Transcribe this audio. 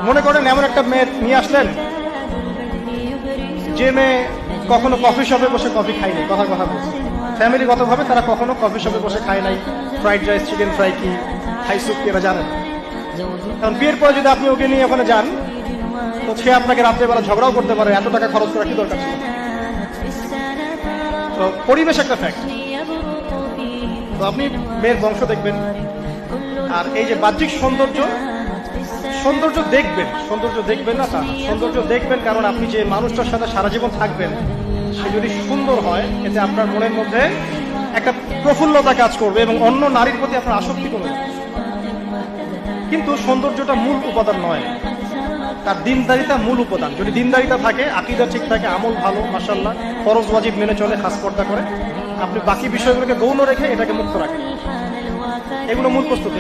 মনে করেন এমন একটা মেয়ে নিয়ে আসলেন যে মেয়ে কখনো কফি শপে বসে কফি খায় নাই, কথা বলছে ফ্যামিলিগতভাবে তারা কখনো কফি শপে বসে খায় নাই, ফ্রাইড রাইস চিকেন ফ্রাই কি হাই স্যুপ কি এরা জানেন। কারণ বিয়ের পরে যদি আপনি ওকে নিয়ে ওখানে যান তো সে আপনাকে রাত্রেবেলা ঝগড়াও করতে পারে, এত টাকা খরচ করা কি দরকার ছিল। তো পরিবেশ একটা ফ্যাক্ট। তো আপনি মেয়ের বংশ দেখবেন, আর এই যে বাহ্যিক সৌন্দর্য দেখবেন না তা, সৌন্দর্য দেখবেন কারণ আপনি যে মানুষটার সাথে সারা জীবন থাকবেন সে যদি সুন্দর হয় এতে আপনার মনের মধ্যে একটা প্রফুল্লতা কাজ করবে এবং অন্য নারীর প্রতি আপনার আসক্তি কমে যাবে। কিন্তু সৌন্দর্যটা মূল উপাদান নয়, তার দিনদারিতা মূল উপাদান। যদি দিনদারিতা থাকে, আকীদা ঠিক থাকে, আমল ভালো, মাশাআল্লাহ, ফরজ ওয়াজিব মেনে চলে, খাস পর্দা করে, আপনি বাকি বিষয়গুলোকে গৌণ রেখে এটাকে মুক্ত রাখেন, এগুলো মূল প্রস্তুতি।